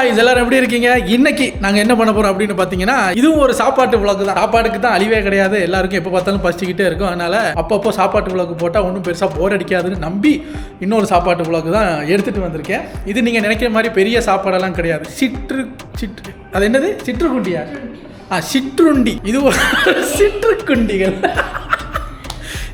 guys, எல்லாரும் எப்படி இருக்கீங்க? இன்னைக்கு நாங்க என்ன பண்ண போறோம் அப்படின்னு பாத்தீங்கன்னா, இதுவும் ஒரு சாப்பாட்டு vlog தான். சாப்பாடுக்கு தான் அழிவே கிடையாது. எல்லாருக்கும் எப்ப பார்த்தாலும் பசிக்கிட்டே இருக்கும். அதனால அப்பப்போ சாப்பாட்டு vlog போட்டா ஒன்றும் பெருசா போர் அடிக்காதுன்னு நம்பி இன்னொரு சாப்பாட்டு vlog தான் எடுத்துட்டு வந்திருக்கேன். இது நீங்க நினைக்கிற மாதிரி பெரிய சாப்பாடெல்லாம் கிடையாது. அது என்னது? சிற்றுக்குண்டியா? சிற்றுண்டி. இது ஒரு சிற்றுக்குண்டிகள்.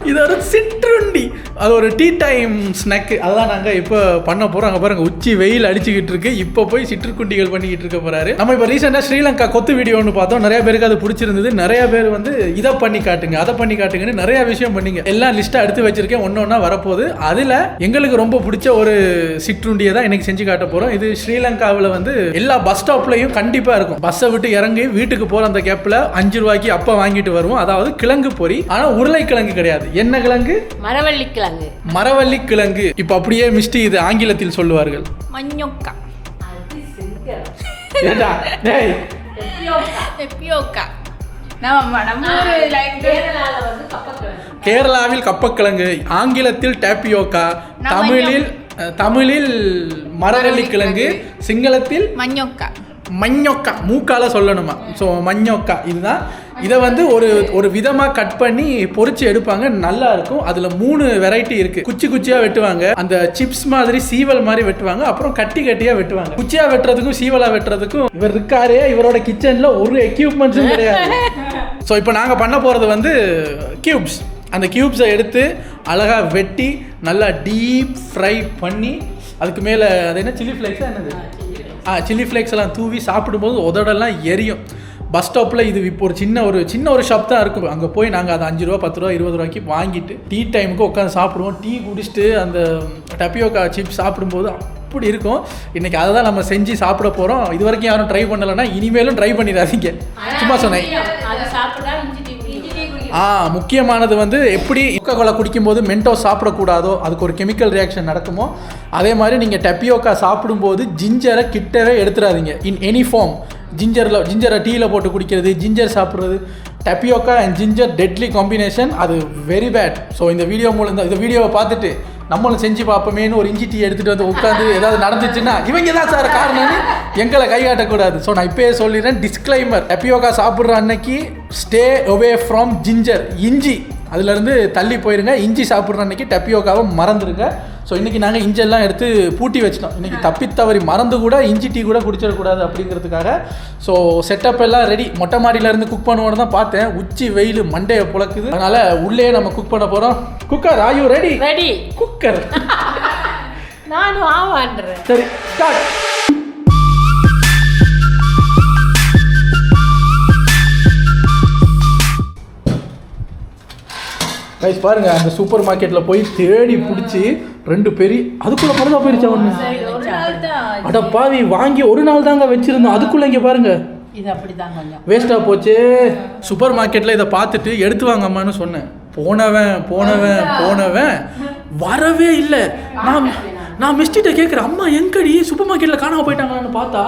இது ஒரு சிற்றுண்டி. அது ஒரு டீ டைம் ஸ்நாக்கு. அதுதான் நாங்கள் இப்போ பண்ண போகிறோம். அங்கே பாருங்கள், உச்சி வெயில் அடிச்சுக்கிட்டு இருக்கு. இப்போ போய் சிற்றுக்குண்டிகள் பண்ணிக்கிட்டு இருக்க போகிறாரு. நம்ம இப்போ ரீசெண்டாக ஸ்ரீலங்கா கொத்து வீடியோ ஒன்று பார்த்தோம். நிறைய பேருக்கு அது பிடிச்சிருந்தது. நிறைய பேர் வந்து இதை பண்ணி காட்டுங்க, அதை பண்ணி காட்டுங்கன்னு நிறைய விஷயம் பண்ணிங்க. எல்லாம் லிஸ்ட்டாக எடுத்து வச்சிருக்கேன், ஒன்று ஒன்றா வரப்போகுது. அதில் எங்களுக்கு ரொம்ப பிடிச்ச ஒரு சிற்றுண்டியை தான் இன்னைக்கு செஞ்சு காட்ட போகிறோம். இது ஸ்ரீலங்காவில் வந்து எல்லா பஸ் ஸ்டாப்லையும் கண்டிப்பாக இருக்கும். பஸ்ஸை விட்டு இறங்கி வீட்டுக்கு போகிற அந்த கேப்பில் 5 ரூபாய்க்கு அப்போ வாங்கிட்டு வருவோம். அதாவது கிழங்கு பொரி. ஆனால் உருளைக்கிழங்கு கிடையாது. என்ன கிழங்கு? மரவள்ளி கிழங்கு. மரவள்ளி கிழங்கு. இப்போ அப்படியே மிஸ்டி இது ஆங்கிலத்தில் சொல்லுவார்கள். மஞ்சோக்கா. கேரளாவில் கப்பக்கிழங்கு, ஆங்கிலத்தில் டேப்பியோக்கா, தமிழில் மரவள்ளி கிழங்கு, சிங்களத்தில் மஞ்சோக்கா. மூக்கால சொல்லணுமா? ஸோ மஞ்சோக்கா இதுதான். இதை வந்து ஒரு விதமாக கட் பண்ணி பொரிச்சு எடுப்பாங்க, நல்லா இருக்கும். அதில் 3 வெரைட்டி இருக்குது. குச்சி குச்சியாக வெட்டுவாங்க, அந்த சிப்ஸ் மாதிரி சீவல் மாதிரி வெட்டுவாங்க, அப்புறம் கட்டியாக வெட்டுவாங்க. குச்சியாக வெட்டுறதுக்கும் சீவலாக வெட்டுறதுக்கும் இவர் இருக்காரே, இவரோட கிச்சனில் ஒரு எக்யூப்மெண்ட்ஸும் கிடையாது. ஸோ இப்போ நாங்கள் பண்ண போகிறது வந்து கியூப்ஸ். அந்த கியூப்ஸை எடுத்து அழகாக வெட்டி நல்லா டீப் ஃப்ரை பண்ணி, அதுக்கு மேலே அது என்ன சில்லி ஃப்ளேக்ஸா என்னது? சில்லி ஃப்ளேக்ஸ் எல்லாம் தூவி சாப்பிடும்போது உதடெல்லாம் எரியும். பஸ் ஸ்டாப்பில் இது இப்போ ஒரு சின்ன ஒரு ஷாப் தான் இருக்கும். அங்கே போய் நாங்கள் அதை 5 ரூபா 10 ரூபா 20 ரூபாய்க்கு வாங்கிட்டு டீ டைமுக்கு உட்காந்து சாப்பிடுவோம். டீ குடிச்சிட்டு அந்த டப்பியோக்கா சிப்ஸ் சாப்பிடும்போது அப்படி இருக்கும். இன்றைக்கி அதை தான் நம்ம செஞ்சு சாப்பிட போகிறோம். இது வரைக்கும் யாரும் ட்ரை பண்ணலைன்னா இனிமேலும் ட்ரை பண்ணிடாதீங்க, சும்மா சொன்னேன். முக்கியமானது வந்து எப்படி கொக்கோ கோலா குடிக்கும்போது மென்டோ சாப்பிடக்கூடாதோ, அதுக்கு ஒரு கெமிக்கல் ரியாக்ஷன் நடக்குமோ, அதே மாதிரி நீங்கள் டப்பியோக்கா சாப்பிடும்போது ஜிஞ்சரை கிட்டவே எடுத்துடாதீங்க. In any form. ஜிஞ்சரை டீயில் போட்டு குடிக்கிறது, ஜிஞ்சர் சாப்பிட்றது, டப்பியோக்கா அண்ட் ஜிஞ்சர் டெட்லி காம்பினேஷன். அது வெரி பேட். ஸோ இந்த வீடியோ மூலம் இந்த வீடியோவை பார்த்துட்டு நம்மளும் செஞ்சு பார்ப்போமேனு ஒரு இஞ்சி டீ எடுத்துகிட்டு வந்து உட்காந்து ஏதாவது நடந்துச்சுன்னா இவங்க தான் சார் காரணம்னு எங்களை கை காட்டக்கூடாது. ஸோ நான் இப்போயே சொல்லிடுறேன், டிஸ்க்ளைமர். டப்பியோக்கா சாப்பிட்ற அன்னைக்கு ஸ்டே அவே ஃப்ரம் ஜிஞ்சர். இஞ்சி அதுலேருந்து தள்ளி போயிருங்க. இஞ்சி சாப்பிட்ற அன்னைக்கு டப்பியோக்காவை மறந்துடுங்க. ஸோ இன்றைக்கி நாங்கள் இஞ்செல்லாம் எடுத்து பூட்டி வச்சிட்டோம். இன்றைக்கி தப்பித்தவறி மறந்து கூட இஞ்சி டீ கூட குடிச்சிடக்கூடாது அப்படிங்கிறதுக்காக. ஸோ செட்டப் எல்லாம் ரெடி. மொட்டை மாடியிலேருந்து குக் பண்ணுவோன்னு தான் பார்த்தேன். உச்சி வெயில் மண்டையை புழக்குது. அதனால் உள்ளே நம்ம குக் பண்ண போகிறோம். Cooker, are you ready? Ready. Cooker நானும் ஆவான்றேன். சரி, ஸ்டார்ட். கைஸ் பாருங்க, அந்த சூப்பர் மார்க்கெட்டில் போய் தேடி பிடிச்சி 2 பெரிய, அதுக்குள்ளே பரதா போயிருச்சா ஒன்று? அட பாவி, வாங்கி ஒரு நாள் தாங்க வச்சுருந்தோம். அதுக்குள்ளே இங்கே பாருங்க, இது அப்படி தாங்க வேஸ்ட்டாக போச்சு. சூப்பர் மார்க்கெட்டில் இதை பார்த்துட்டு எடுத்து வாங்கம்மான்னு சொன்னேன். போனவன் வரவே இல்லை. நான் மிஸ்டிட்ட கேட்குறேன், அம்மா எங்கடி சூப்பர் மார்க்கெட்டில் காணாமல் போயிட்டாங்கன்னு பார்த்தா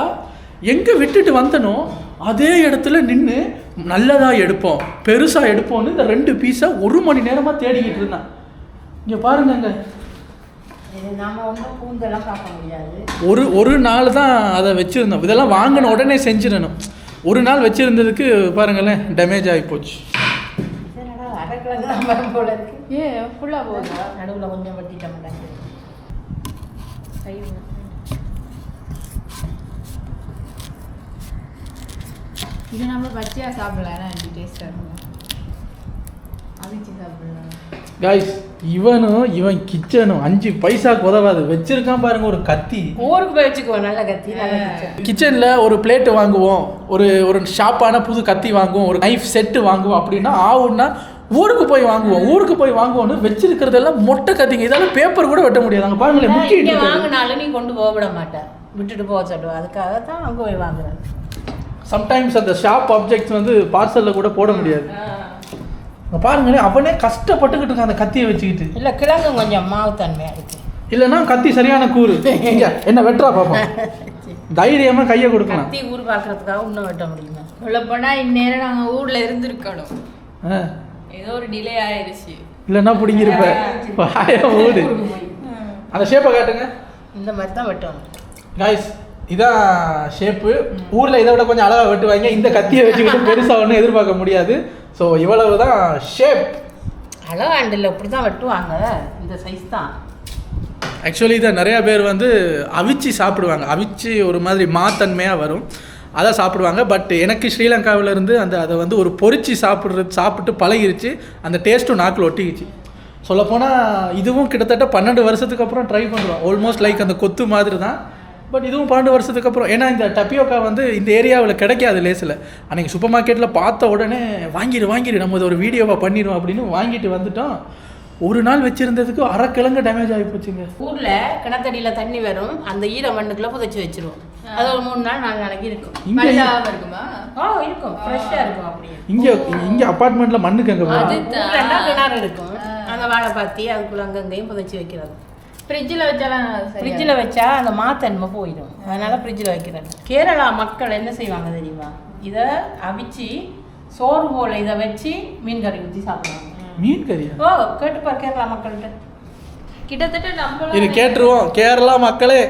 எங்கே விட்டுட்டு வந்தனோ அதே இடத்துல நின்று நல்லதாக எடுப்போம், பெருசாக எடுப்போம்னு இந்த 2 பீஸை 1 மணி நேரமாக தேடிக்கிட்டு இருந்தேன். இங்கே பாருங்கங்க, ஒரு நாள் தான் அதை வச்சுருந்தோம். இதெல்லாம் வாங்கின உடனே செஞ்சிடணும். ஒரு நாள் வச்சுருந்ததுக்கு பாருங்களேன் டேமேஜ் ஆகி போச்சு. நடுவில் கொஞ்சம் வெட்டிட்டோம். இது நம்ம பச்சையாக சாப்பிடலாம், டேஸ்ட்டாக இருக்கும். அவிச்சு சாப்பிடலாம். காய்ஸ், இவன் கிச்சனும் 5 பைசாக்கு உதவாது. வச்சிருக்கான் பாருங்க ஒரு கத்தி. ஊருக்கு போய் வச்சுக்குவோம், நல்ல கத்தி. கிச்சனில் ஒரு பிளேட்டு வாங்குவோம், ஒரு ஷாப்பான புது கத்தி வாங்குவோம், ஒரு நைஃப் செட்டு வாங்குவோம். அப்படின்னா ஆகுன்னா ஊருக்கு போய் வாங்குவோம்னு வச்சிருக்கிறதெல்லாம் மொட்டை கத்திங்க. இதெல்லாம் பேப்பர் கூட வெட்ட முடியாது. அங்கே பாருங்களேன், முக்கிய வாங்கினாலும் நீ கொண்டு போக விட மாட்டேன், விட்டுட்டு போக சொல்லுவோம். அதுக்காக தான் அங்கே போய் வாங்குறேன். சம்டைம்ஸ் அந்த ஷாப் ஆப்ஜெக்ட்ஸ் வந்து பார்சலில் கூட போட முடியாது. பாருங்களேன், அவனே கஷ்டப்பட்டுக்கிட்டு இருக்கான் அந்த கத்தியை வச்சுக்கிட்டு. இல்லை, கிழங்கு கொஞ்சம் மாவு தன்மையாக இருக்குது. இல்லைன்னா கத்தி சரியான கூறு. என்ன வெட்டுறா பார்ப்போம், தைரியமாக கையை கொடுக்கலாம். கத்தி ஊர் பார்க்கறதுக்காக இன்னும் வெட்ட முடியுமா? உள்ள போனால் இந்நேரம் நாங்கள் ஊரில் இருந்திருக்கணும். ஏதோ ஒரு டிலே ஆயிடுச்சு. இல்லைன்னா பிடிங்கிருப்பேன். அந்த ஷேப்பை காட்டுங்க. இந்த மாதிரி தான் வெட்டணும். காய்ஸ், இதான் ஷேப்பு. ஊரில் இதை விட கொஞ்சம் அழகாக வெட்டுவாங்க. இந்த கத்தியை வச்சுக்கிட்டு பெருசாக ஒன்றும் எதிர்பார்க்க முடியாது. ஸோ இவ்வளவு தான் ஷேப். அழகாண்டில் இப்படி தான் வெட்டுவாங்க, இந்த சைஸ் தான். ஆக்சுவலி இதை நிறையா பேர் வந்து அவிச்சு சாப்பிடுவாங்க. அவிச்சு ஒரு மாதிரி மாத்தன்மையாக வரும், அதை சாப்பிடுவாங்க. பட் எனக்கு ஸ்ரீலங்காவிலேருந்து அதை வந்து ஒரு பொரிச்சு சாப்பிட்டு பழகிருச்சு. அந்த டேஸ்ட்டும் நாக்கில் ஒட்டிக்கிச்சு. சொல்லப்போனால் இதுவும் கிட்டத்தட்ட 12 வருஷத்துக்கு அப்புறம் ட்ரை பண்ணுறோம். ஆல்மோஸ்ட் லைக் அந்த கொத்து மாதிரி தான். பட் இதுவும் 12 வருஷத்துக்கு அப்புறம். ஏன்னா இந்த டப்பியோக்கா வந்து இந்த ஏரியாவில் கிடைக்காது லேசில். அன்றைக்கி சூப்பர் மார்க்கெட்டில் பார்த்த உடனே வாங்கிடு நம்ம இதை ஒரு வீடியோவாக பண்ணிடுவோம் அப்படின்னு வாங்கிட்டு வந்துட்டோம். ஒரு நாள் வச்சுருந்ததுக்கு 1/2 கிழங்கு டேமேஜ் ஆகி போச்சுங்க. ஊரில் கிணத்தடியில் தண்ணி வரும், அந்த ஈர மண்ணுக்குள்ளே புதைச்சி வச்சிருவோம். அது ஒரு 3 நாள் 4 நாளைக்கு இருக்கும். இங்கே இருக்குமா? இருக்கும், ஃப்ரெஷ்ஷாக இருக்கும். அப்படியே இங்கே அப்பார்ட்மெண்ட்டில் மண்ணுக்கு அங்கே கிணறு இருக்கும். அந்த வாழை பாத்தி அதுக்குள்ள அங்கங்கேயும் புதைச்சி வைக்கிறது. ஃப்ரிட்ஜில் வச்சா அந்த மாத்தன்மை போயிடும். அதனால ஃப்ரிட்ஜில் வைக்கிறாங்க. கேரளா மக்கள் என்ன செய்வாங்க தெரியுமா? இதை அவிச்சு சோறு போல இதை வச்சு மீன் கறி ஊற்றி சாப்பிடுவாங்க. மீன் கறியா? ஓ, கேட்டுப்பார் கேரளா மக்கள்கிட்ட. கிட்டத்தட்ட நம்ம இது கேட்டுருவோம். கேரளா மக்களே,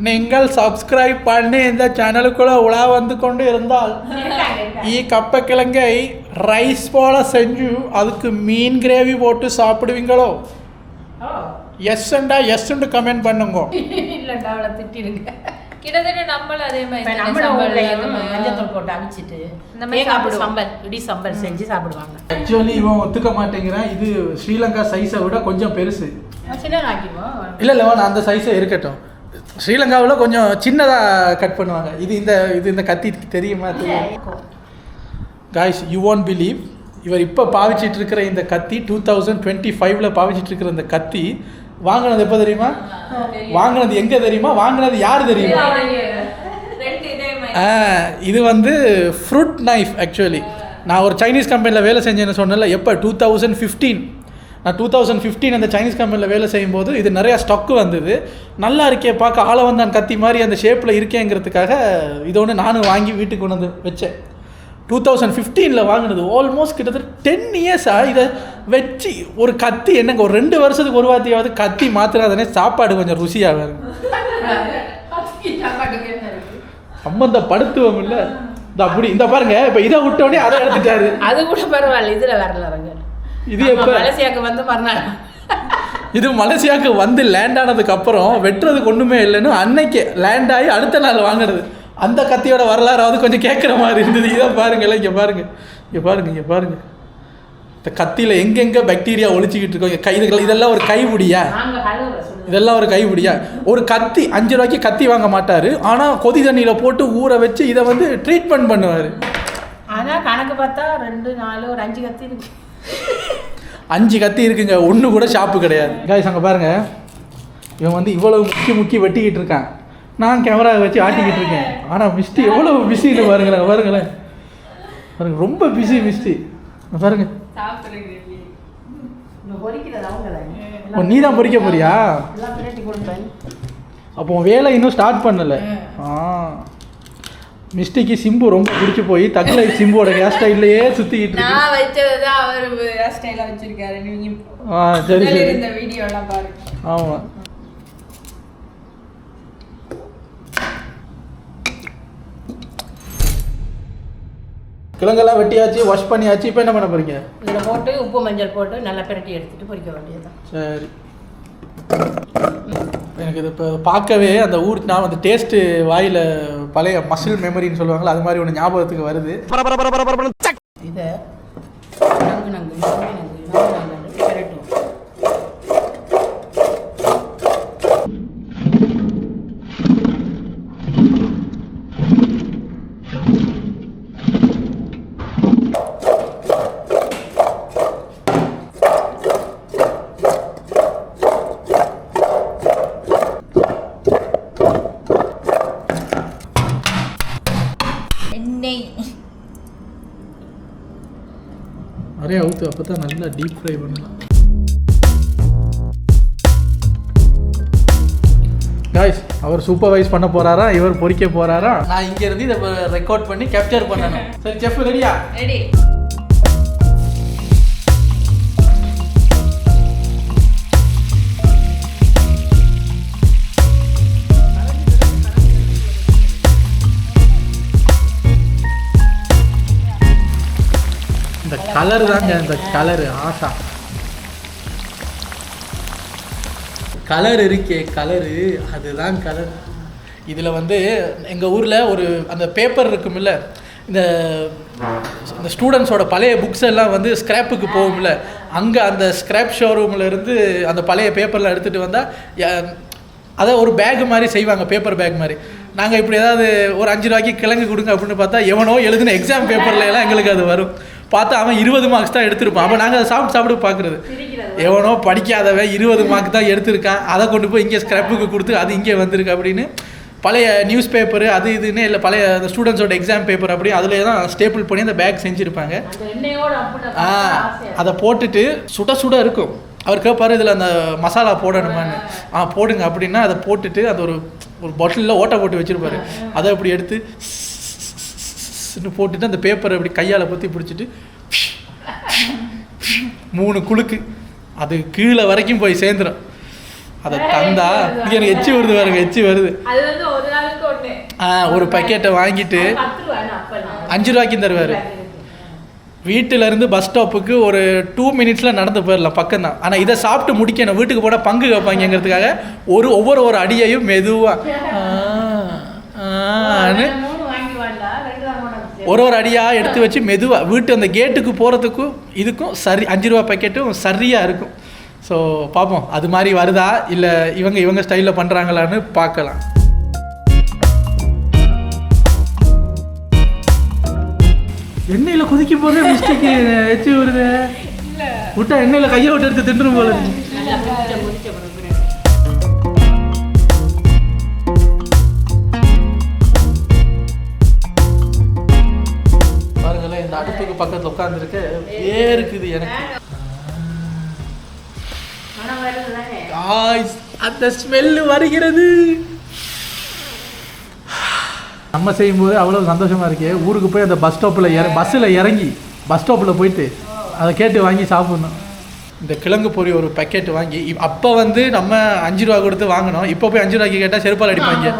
நீங்கள் சப்ஸ்கிரைப் பண்ணி இந்த சேனலுக்குள்ள உலா வந்து கொண்டு இருந்தால் கப்பக்கிழங்கை ரைஸ் போல செஞ்சு அதுக்கு மீன் கிரேவி போட்டு சாப்பிடுவீங்களோ? எஸ்ண்டா எஸ்ன்னு கமெண்ட் பண்ணுங்க. இல்லைண்டா அவளை திட்டிடுங்க. கிட்டத்தட்ட நம்மளும் அதே மாதிரி மஞ்சத்தூள் போட்டு அவிச்சிட்டு இடி சம்பல் செஞ்சு சாப்பிடுவாங்க. ஆக்சுவலி இவன் ஒத்துக்க மாட்டேங்கிறான். இது ஸ்ரீலங்கா சைஸை விட கொஞ்சம் பெருசு. சின்னதாக்கிடுவோம். இல்லை நான் அந்த சைஸை இருக்கட்டும். ஸ்ரீலங்காவில் கொஞ்சம் சின்னதாக கட் பண்ணுவாங்க. இது இந்த கத்தி தெரியுமா? காய்ஸ், யூ ஒன்ட் பிலீவ், இவர் இப்போ பாவிச்சிட்டு இருக்கிற இந்த கத்தி 2025 பாவிச்சிட்டு இருக்கிற இந்த கத்தி வாங்கினது எப்போ தெரியுமா? வாங்கினது எங்கே தெரியுமா? வாங்கினது யார் தெரியுமா? இது வந்து ஃப்ரூட் நைஃப். ஆக்சுவலி நான் ஒரு சைனீஸ் கம்பெனியில் வேலை செஞ்சேன்னு சொன்னல. எப்போ? 2015. நான் 2015 அந்த சைனீஸ் கம்பெனியில் வேலை செய்யும்போது இது நிறையா ஸ்டாக்கு வந்தது. நல்லா இருக்கே, பார்க்க ஆள வந்தான் கத்தி மாதிரி அந்த ஷேப்பில் இருக்கேங்கிறதுக்காக இது ஒன்று நானும் வாங்கி வீட்டுக்கு கொண்டு வந்து வச்சேன். 2015 வாங்கினது. ஆல்மோஸ்ட் கிட்டத்தட்ட 10 இயர்ஸாக இதை வச்சு ஒரு கத்தி என்னங்க ஒரு 2 வருஷத்துக்கு ஒரு வார்த்தையாவது கத்தி மாத்திராதானே சாப்பாடு கொஞ்சம் ருசியாக வரும். சம்பந்தப்படுத்துவோம் இல்லை அப்படி. இந்த பாருங்க, இப்போ இதை விட்டோடனே அதை எடுத்துட்டாரு. அது கூட பரவாயில்ல, இதில் வரல. இது எப்போ மலேசியாவுக்கு வந்து மறுநாள் இது மலேசியாவுக்கு வந்து லேண்ட் ஆனதுக்கு அப்புறம் வெட்டுறதுக்கு ஒன்றுமே இல்லைன்னு அன்னைக்கு லேண்ட் ஆகி அடுத்த நாள் வாங்குறது. அந்த கத்தியோட வரலாறாவது கொஞ்சம் கேட்குற மாதிரி இருந்தது. இதான் பாருங்களேன், இங்கே பாருங்க இந்த கத்தியில் எங்கெங்கே பாக்டீரியா ஒழிச்சிக்கிட்டு இருக்கோம். இதெல்லாம் ஒரு கைபிடியா? இதெல்லாம் ஒரு கைபிடியா? ஒரு கத்தி 5 ரூபாய்க்கு கத்தி வாங்க மாட்டார். ஆனால் கொதி தண்ணியில் போட்டு ஊற வச்சு இதை வந்து ட்ரீட்மெண்ட் பண்ணுவார். ஆனால் கணக்கு பார்த்தா 2, 4, ஒரு 5 கத்தி இருக்கு. 5 கத்தி இருக்குங்க, ஒன்று கூட ஷாப்பு கிடையாது. காய்ஸ், அங்கே பாருங்க, இவன் வந்து இவ்வளவு முக்கி வெட்டிக்கிட்டு இருக்கான். நான் கேமரா வச்சு ஆட்டிக்கிட்டு இருக்கேன். ஆனால் மிஸ்டி எவ்வளோ பிஸின்னு பாருங்களேன். ரொம்ப பிஸி மிஸ்டி. பாருங்க, நீ தான் பொறிக்க போறியா? அப்போ வேலை இன்னும் ஸ்டார்ட் பண்ணலை. மிஸ்டேக்கு சிம்பு ரொம்ப பிடிச்சி போய் தக்கலை சிம்புவோட ஹேர் ஸ்டைல்லையே சுற்றிக்கிட்டு இருக்கு. நான் வச்சதுதான் அவர் ஹேர் ஸ்டைலாக வச்சிருக்காரு. நீங்கள் சரி இந்த வீடியோலாம் பாருங்க. ஆமாம், கிழங்கெல்லாம் வெட்டியாச்சு, வாஷ் பண்ணியாச்சு. இப்போ என்ன பண்ண போறீங்க? இதில் போட்டு உப்பு மஞ்சள் போட்டு நல்லா பிரட்டி எடுத்துட்டு பொரிக்க வேண்டியதுதான். சரி, எனக்கு இது இப்போ பார்க்கவே அந்த நான் அந்த டேஸ்ட்டு வாயில் பழைய மசில் மெமரின்னு சொல்லுவாங்களா, அது மாதிரி ஒன்று ஞாபகத்துக்கு வருது. இதை நங்கு பிரட்டும். நிறைய ஊற்று, அப்போ தான் நல்லா டீப் ஃப்ரை பண்ணலாம். காய்ஸ், அவர் சூப்பர்வைஸ் பண்ண போறாரா, இவர் பொரிக்க போறாரா? நான் இங்க இருந்து இதை ரெக்கார்ட் பண்ணி கேப்சர் பண்ணணும். சரி செஃப், ரெடியா? ரெடி. கலர் தாங்க இந்த கலரு ஆசா கலர் இருக்கே கலரு அதுதான் கலர். இதில் வந்து எங்கள் ஊரில் ஒரு அந்த பேப்பர் இருக்குமில்ல, இந்த ஸ்டூடெண்ட்ஸோட பழைய புக்ஸ் எல்லாம் வந்து ஸ்க்ராப்புக்கு போகும்ல, அங்கே அந்த ஸ்க்ராப் ஷோரூமில் இருந்து அந்த பழைய பேப்பர்லாம் எடுத்துகிட்டு வந்தால் அதை ஒரு பேக் மாதிரி செய்வாங்க, பேப்பர் பேக் மாதிரி. நாங்கள் இப்படி ஏதாவது ஒரு 5 ரூபாய்க்கு கிழங்கு கொடுங்க அப்படின்னு பார்த்தா எவனோ எழுதின எக்ஸாம் பேப்பரில் எல்லாம் எங்களுக்கு அது வரும். பார்த்தா அவன் 20 மார்க்ஸ் தான் எடுத்திருப்பான். அப்போ நாங்கள் அதை சாப்பிட்டு பார்க்குறது, எவனோ படிக்காதவன் 20 மார்க் தான் எடுத்திருக்கான், அதை கொண்டு போய் இங்கே ஸ்க்ராப்புக்கு கொடுத்து அது இங்கே வந்திருக்கு அப்படின்னு பழைய நியூஸ் பேப்பரு அது இதுன்னு இல்லை பழைய அந்த ஸ்டூடெண்ட்ஸோட எக்ஸாம் பேப்பர் அப்படி அதில் தான் ஸ்டேபிள் பண்ணி அந்த பேக் செஞ்சுருப்பாங்க. அதை போட்டுட்டு சுட சுட இருக்கும். அவர் கேட்பார் இதில் அந்த மசாலா போடணுமான்னு. போடுங்க அப்படின்னா அதை போட்டுட்டு அது ஒரு பாட்டிலில் ஓட்டை போட்டு வச்சுருப்பாரு. அதை அப்படி எடுத்து போட்டுட்டு அந்த பேப்பரை அப்படி கையால் பற்றி பிடிச்சிட்டு 3 குலுக்கு அது கீழே வரைக்கும் போய் சேர்ந்துடும். அதை தந்தா இங்கே எனக்கு எச்சி வருது பாருங்க, எச்சி வருது. ஒரு பக்கெட்டை வாங்கிட்டு 5 ரூபாய்க்கும் தருவார். வீட்டிலேருந்து பஸ் ஸ்டாப்புக்கு ஒரு 2 மினிட்ஸில் நடந்து போயிடலாம், பக்கம் தான். ஆனால் இதை சாப்பிட்டு முடிக்கணும், வீட்டுக்கு போனால் பங்கு கேட்பாங்கிறதுக்காக ஒவ்வொரு அடியையும் மெதுவாக ஒரு அடியாக எடுத்து வச்சு மெதுவாக வீட்டு அந்த கேட்டுக்கு போகிறதுக்கும் இதுக்கும் சரி 5 ரூபா பக்கெட்டும் சரியாக இருக்கும். ஸோ பார்ப்போம் அது மாதிரி வருதா இல்லை இவங்க ஸ்டைலில் பண்ணுறாங்களான்னு பார்க்கலாம். எண்ணெயில் கொதிக்கும் போதே மிஸ்டேக்கு எச்சி வருது. விட்டா எண்ணெயில் கையை விட்டு எடுத்து தின்றும் போல. பாருங்களேன், இந்த அடுப்புக்கு பக்கத்தில் உட்காந்துருக்கு இருக்குது எனக்கு. அந்த ஸ்மெல்லு வருகிறது. நம்ம செய்யும்போது அவ்வளோ சந்தோஷமாக இருக்கு. ஊருக்கு போய் அந்த பஸ்ஸில் இறங்கி பஸ் ஸ்டாப்பில் போயிட்டு அதை கேட்டு வாங்கி சாப்பிட்ணும். இந்த கிழங்கு பொரி ஒரு பேக்கெட் வாங்கி அப்போ வந்து நம்ம 5 ரூபா கொடுத்து வாங்கினோம். இப்போ போய் 5 ரூபாய்க்கு கேட்டால் செருப்பால் அடிப்பாங்க.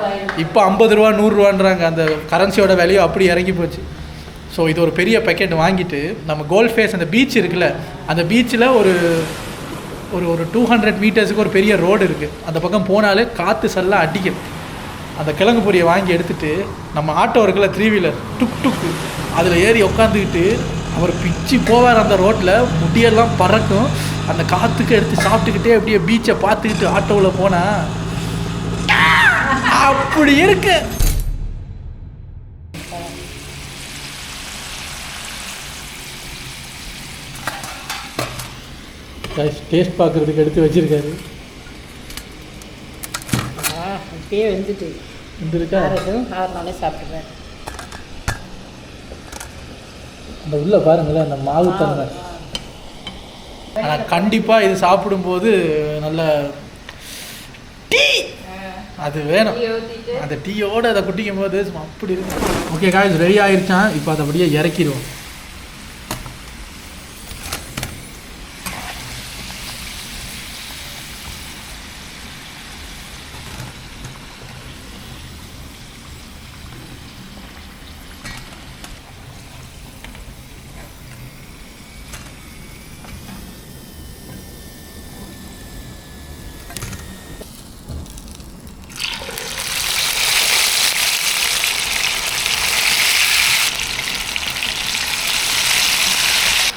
இப்போ 50 ரூபா 100 ரூபான்றாங்க. அந்த கரன்சியோட வேல்யூ அப்படி இறங்கி போச்சு. ஸோ இது ஒரு பெரிய பேக்கெட் வாங்கிட்டு நம்ம கோல்ட் ஃபேஸ் அந்த பீச் இருக்குல்ல, அந்த பீச்சில் ஒரு 200 மீட்டர்ஸுக்கு ஒரு பெரிய ரோடு இருக்குது. அந்த பக்கம் போனாலே காற்று சல்லாம் அடிக்கும். அந்த கிழங்கு பொரியை வாங்கி எடுத்துகிட்டு நம்ம ஆட்டோ இருக்குல்ல 3 வீலர் டுக்கு அதில் ஏறி உட்காந்துக்கிட்டு அவர் பிச்சு போவார். அந்த ரோட்டில் முடியெல்லாம் பறக்கும். அந்த காற்றுக்கு எடுத்து சாப்பிட்டுக்கிட்டே அப்படியே பீச்சை பார்த்துக்கிட்டு ஆட்டோவில் போனால் அப்படி இருக்கு. டேஸ்ட் பார்க்குறதுக்கு எடுத்து வச்சுருக்காரு. அப்படியே வந்துருக்கா ஆறுனாலே சாப்பிடுவேன். அந்த உள்ள பாருங்களேன் அந்த மாவு தன்மை. ஆனால் கண்டிப்பாக இது சாப்பிடும்போது நல்ல டீ அது வேணும். அந்த டீயோடு அதை குட்டிக்கும் போது அப்படி இருக்கும். ஓகே காய்ஸ், ரெடி ஆகிருச்சான். இப்போ அதை அப்படியே இறக்கிடுவோம்.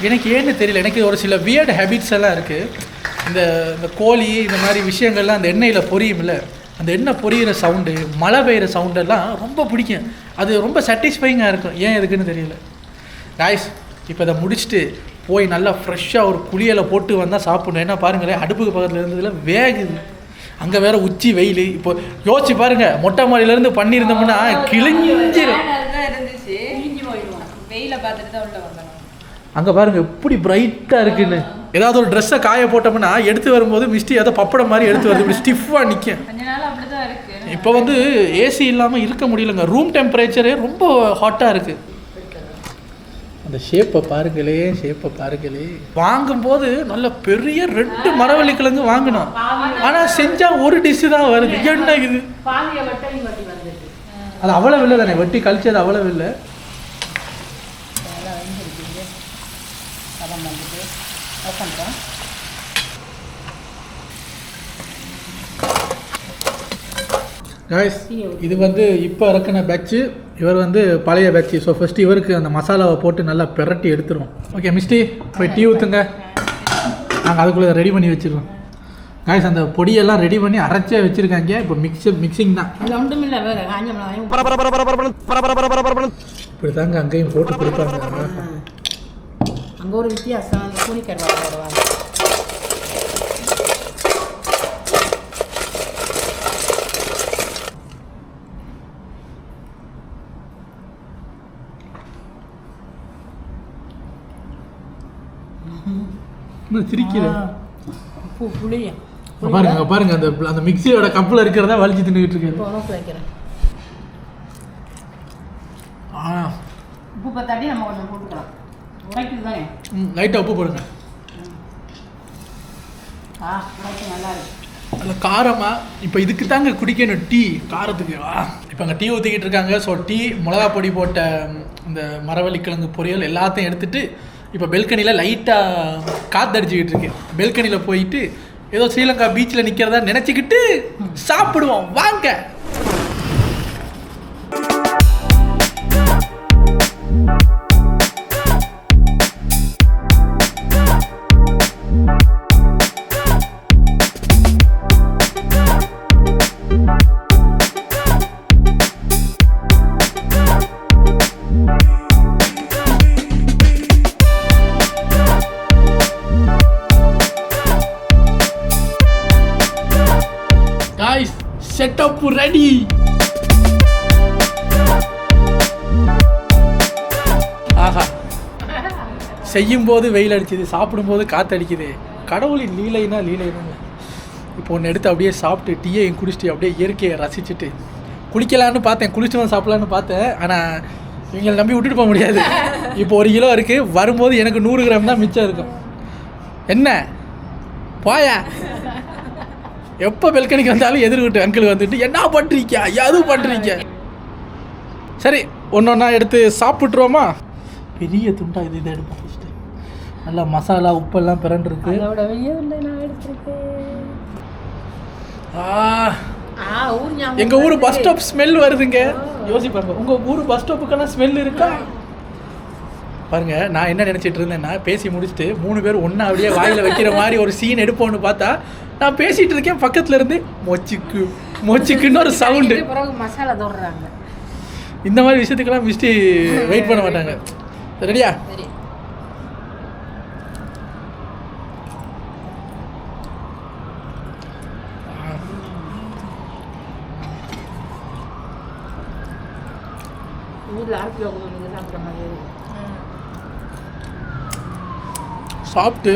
எனக்கு ஏன்னு தெரியல, எனக்கு ஒரு சில வியர்ட் ஹேபிட்ஸ் எல்லாம் இருக்குது. இந்த கோழி இந்த மாதிரி விஷயங்கள்லாம் அந்த எண்ணெயில் பொரியும்ல, அந்த எண்ணெய் பொரியிற சவுண்டு, மழை பெய்கிற சவுண்டெல்லாம் ரொம்ப பிடிக்கும். அது ரொம்ப சாட்டிஸ்ஃபைங்காக இருக்கும். ஏன் எதுக்குன்னு தெரியல. காய்ஸ், இப்போ இதை முடிச்சுட்டு போய் நல்லா ஃப்ரெஷ்ஷாக ஒரு குளியலை போட்டு வந்தால் சாப்பிடணும். ஏன்னா பாருங்களேன், அடுப்புக்கு பக்கத்தில் இருந்ததில் வேகுது. அங்கே வேறு உச்சி வெயில். இப்போ யோசிச்சு பாருங்கள், மொட்டை மாடியிலேருந்து பண்ணியிருந்தோம்னா கிழிஞ்சிடும். அங்கே பாருங்கள் எப்படி பிரைட்டாக இருக்குன்னு. ஏதாவது ஒரு ட்ரெஸ்ஸை காய போட்டோம்னா எடுத்து வரும்போது மிஸ்டி ஏதோ பப்படம் மாதிரி எடுத்து வருது, இப்படி ஸ்டிஃபாக நிற்கும். இப்போ வந்து ஏசி இல்லாமல் இருக்க முடியலங்க. ரூம் டெம்பரேச்சரே ரொம்ப ஹாட்டாக இருக்குது. அந்த ஷேப்பை பாருங்களே. வாங்கும்போது நல்ல பெரிய 2 மரவள்ளி கிழங்கு வாங்கினோம். ஆனால் செஞ்சால் ஒரு டிஷ்ஷு தான் வருது. என்ன இது? அது அவ்வளோ இல்லை தானே, வெட்டி கழிச்சது அவ்வளோ இல்லை. ஆஃப் பண்ணுறோம். காய்ஸ் இது வந்து இப்போ இறக்குன பேட்ச்சு, இவர் வந்து பழைய பேட்ச்சு. ஸோ ஃபஸ்ட்டு இவருக்கு அந்த மசாலாவை போட்டு நல்லா பெரட்டி எடுத்துருவோம். ஓகே மிஸ்டி, போய் டீ ஊற்றுங்க, நாங்கள் அதுக்குள்ளே ரெடி பண்ணி வச்சுருவோம். காய்ஸ் அந்த பொடியெல்லாம் ரெடி பண்ணி அரைச்சே வச்சுருக்காங்க. இப்போ மிக்சிங் தான். அதில் ஒன்றும் இல்லை, வேறு காஞ்ச மிளகாயும் இப்படி தாங்க அங்கேயும் போட்டு கொடுப்பாங்க. அங்கே ஒரு வித்தியாசம், அந்த கூலிக்கருவா போடுவாங்க. சிரிக்கிறேன். புளியா பாருங்க பாருங்க, அந்த மிக்சியோட கப்பில் இருக்கிறதா வலிச்சு தின்னுக்கிட்டு இருக்கேன். வைக்கிறேன். உப்பு பத்தாட்டி நம்ம கொஞ்சம் போட்டுக்கலாம். உரைக்குது தானே, லைட்டாக உப்பு போடுங்க. உரைக்கு நல்லா இருக்கு. அதில் காரமாக இப்போ இதுக்கு தாங்க குடிக்கணும் டீ, காரத்துக்கு. இப்போ அங்கே டீ ஊற்றிக்கிட்டு இருக்காங்க. ஸோ டீ, மிளகா பொடி போட்ட இந்த மரவள்ளிக்கிழங்கு பொரியல் எல்லாத்தையும் எடுத்துகிட்டு இப்போ பெல்கனியில் லைட்டாக காற்றடிச்சிக்கிட்டு இருக்கேன். பெல்கனியில் போயிட்டு ஏதோ ஸ்ரீலங்கா பீச்சில் நிற்கிறதா நினச்சிக்கிட்டு சாப்பிடுவோம் வாங்க. Guys, setup ready. ஆஹா, செய்யும்போது வெயில் அடிக்குது, சாப்பிடும்போது காற்றடிக்குது. கடவுளின் லீலைனா லீலைனாங்க. இப்போ ஒன்று எடுத்து அப்படியே சாப்பிட்டு டீயையும் குடிச்சிட்டு அப்படியே இயற்கையை ரசிச்சுட்டு குளிக்கலான்னு பார்த்தேன், குளிச்சுட்டு சாப்பிட்லான்னு பார்த்தேன். ஆனால் இவங்களை நம்பி விட்டுட்டு போக முடியாது. இப்போ 1 கிலோ இருக்குது, வரும்போது எனக்கு 100 கிராம் தான் மிச்சம் இருக்கும். என்ன போயா, எப்போ பெல்கனிக்கு வந்தாலும் எதிர் வீட்டு அங்கிள் வந்துட்டு என்ன பண்ணுறீங்க, எது பண்ணுறீங்க. சரி, ஒன்று ஒன்றா எடுத்து சாப்பிட்ருவோமா. பெரிய துண்டா இது, இதை எடுப்போம் ஃபஸ்ட்டு. நல்லா மசாலா உப்பெல்லாம் பிறண்டிருக்கு. எங்கள் ஊர் பஸ் ஸ்டாப் ஸ்மெல் வருதுங்க. யோசிப்பாங்க, உங்கள் ஊர் பஸ் ஸ்டாப்புக்கெல்லாம் ஸ்மெல் இருக்கா பாருங்க. நான் என்ன நினச்சிட்டு இருந்தேன்னா, பேசி முடிச்சுட்டு 3 பேர் ஒன்றா அப்படியே வாயில் வைக்கிற மாதிரி ஒரு சீன் எடுப்போன்னு பார்த்தா, நான் பேசிகிட்டு இருக்கேன், பக்கத்தில் இருந்து மொச்சிக்கு மொச்சிக்குன்னு ஒரு சவுண்டு. மசாலா தோடுறாங்க. இந்த மாதிரி விஷயத்துக்கெல்லாம் மிஸ்டி வெயிட் பண்ண மாட்டாங்க. ரெடியா? சாப்பிட்டு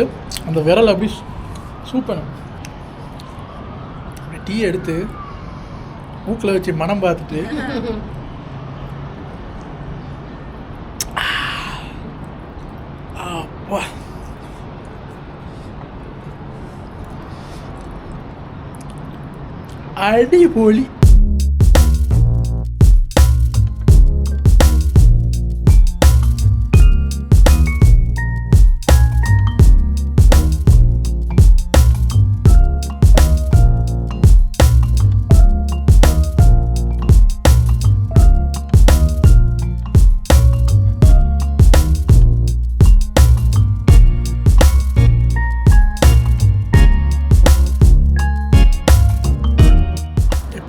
அந்த விரல் அப்படி சூப்பர். டீ எடுத்து மூக்கில் வச்சு மனம் பார்த்துட்டு அப்பா அடிபொலி.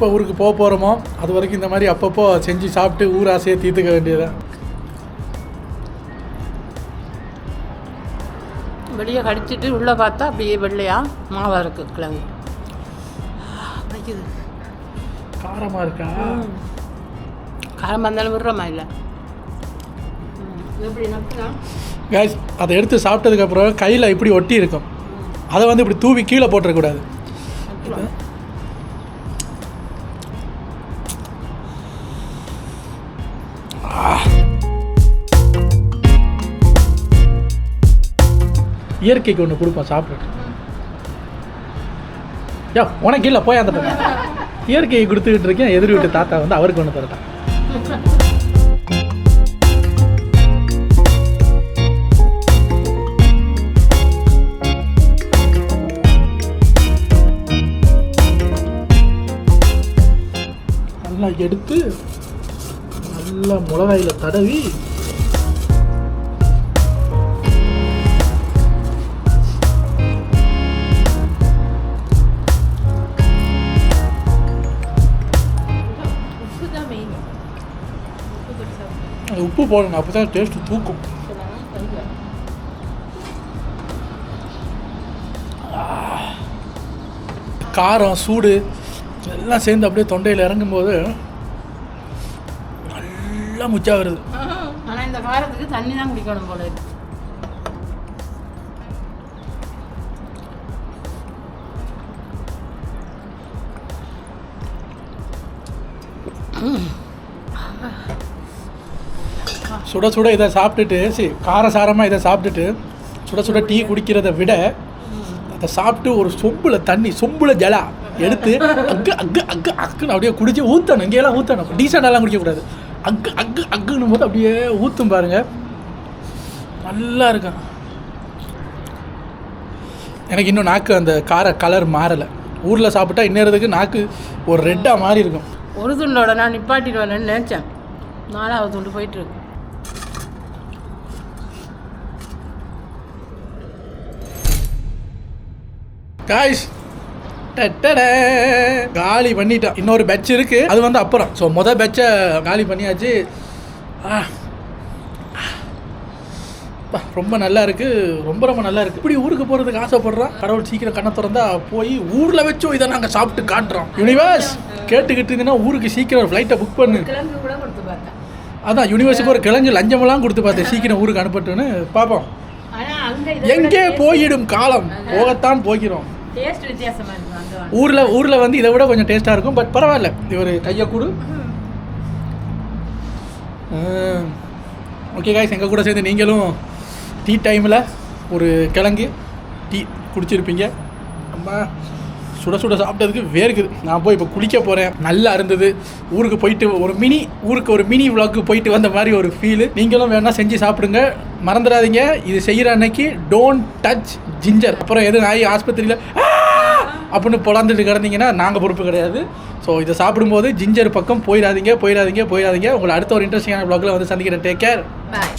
எப்போ ஊருக்கு போக போகிறோமோ அது வரைக்கும் இந்த மாதிரி அப்பப்போ செஞ்சு சாப்பிட்டு ஊர் ஆசையை தீர்த்துக்க வேண்டியதான். வெளியே கடிச்சிட்டு உள்ளே பார்த்தா அப்படியே வெள்ளையா மாவாக இருக்குது கிழங்கு. காரமாக இருக்கா? காரமாக இருந்தாலும் விடுறோமா இல்லை எப்படி நக்குனா கேஸ். அதை எடுத்து சாப்பிட்டதுக்கப்புறம் கையில் இப்படி ஒட்டி இருக்கும், அதை வந்து இப்படி தூவி கீழே போட்டுறக்கூடாது. இயற்கைக்கு ஒன்று கொடுப்போம் சாப்பிட்டு. யா உனக்கு இல்லை போய் அந்த பக்கம். இயற்கையை கொடுத்துக்கிட்டு இருக்கேன், எதிர் வீட்டு தாத்தா வந்து அவருக்கு ஒன்று தரட்டான். எடுத்து நல்லா மிளகாயில் தடவி உப்பு போடணும், அப்போ தான் டேஸ்ட்டு தூக்கும். காரம் சூடு எல்லாம் சேர்ந்து அப்படியே தொண்டையில் இறங்கும்போது நல்லா முச்சா வருது. ஆனால் இந்த காரத்துக்கு தண்ணி தான் குடிக்கணும் போல இருக்கு. சுட சுட இதை சாப்பிட்டுட்டு காரசாரமாக இதை சாப்பிட்டுட்டு சுட சுட டீ குடிக்கிறத விட அதை சாப்பிட்டு ஒரு சொம்புல ஜலா எடுத்து அக்குன்னு அப்படியே குடிச்சு ஊற்றணும். இங்கேயெல்லாம் ஊற்றணும், டீசெண்டாலாம் குடிக்கக்கூடாது. அக்குன்னும் போது அப்படியே ஊற்றும் பாருங்க, நல்லா இருக்கும். எனக்கு இன்னும் நாக்கு அந்த கார கலர் மாறலை. ஊரில் சாப்பிட்டா இன்னுறதுக்கு நாக்கு ஒரு ரெட்டாக மாறி இருக்கும். ஒரு துண்டோட நான் நிப்பாட்டிடுவேன்னு நினச்சேன், 4வது துண்டு போயிட்டுருக்கு. காய்ஸ் காலி பண்ணிட்டோம். இன்னொரு பேட்ச் இருக்கு, அது வந்து அப்புறம். ஸோ மொதல் பேட்சை காலி பண்ணியாச்சு. ரொம்ப நல்லா இருக்கு, ரொம்ப நல்லா இருக்கு. இப்படி ஊருக்கு போகிறதுக்கு ஆசைப்படுறோம். கடவுள் சீக்கிரம் கண்ணை திறந்தா போய் ஊரில் வச்சோம் இதை நாங்கள் சாப்பிட்டு காட்டுறோம். யூனிவர்ஸ் கேட்டுக்கிட்டு இருந்தீங்கன்னா ஊருக்கு சீக்கிரம் ஒரு ஃப்ளைட்டை புக் பண்ணு. கூட கொடுத்து பார்த்தேன். அதான் யூனிவர்ஸுக்கு ஒரு கிழங்கு லஞ்சமெல்லாம் கொடுத்து பார்த்தேன், சீக்கிரம் ஊருக்கு அனுப்பட்டுன்னு பார்ப்போம். எங்கே போயிடும் காலம், போகத்தான் போகிறோம். டேஸ்ட் வித்தியாசமா இருக்கும். ஊரில் வந்து இதை விட கொஞ்சம் டேஸ்ட்டாக இருக்கும். பட் பரவாயில்ல, இது ஒரு கையை கூடு. ஓகே காய்ஸ், எங்கள் கூட சேர்ந்து நீங்களும் டீ டைமில் ஒரு கிழங்கு டீ குடிச்சிருப்பீங்க. அம்மா சுட சுட சாப்பிட்டதுக்கு வேர்க்குது. நான் போய் இப்போ குளிக்க போகிறேன். நல்லா இருந்தது. ஊருக்கு போயிட்டு ஒரு மினி விளாக்கு போயிட்டு வந்த மாதிரி ஒரு ஃபீலு. நீங்களும் வேணால் செஞ்சு சாப்பிடுங்க. மறந்துடாதீங்க, இது செய்கிற அன்னைக்கு டோன்ட் டச் ஜிஞ்சர். அப்புறம் எது நாய் ஆஸ்பத்திரியில் அப்படின்னு பொழந்துட்டு கிடந்தீங்கன்னா நாங்கள் பொறுப்பு கிடையாது. ஸோ இதை சாப்பிடும்போது ஜிஞ்சர் பக்கம் போயிடாதீங்க. உங்களை அடுத்த ஒரு இன்ட்ரெஸ்டிங்கான விளாகில் வந்து சந்திக்கிறேன். டேக் கேர், பாய்.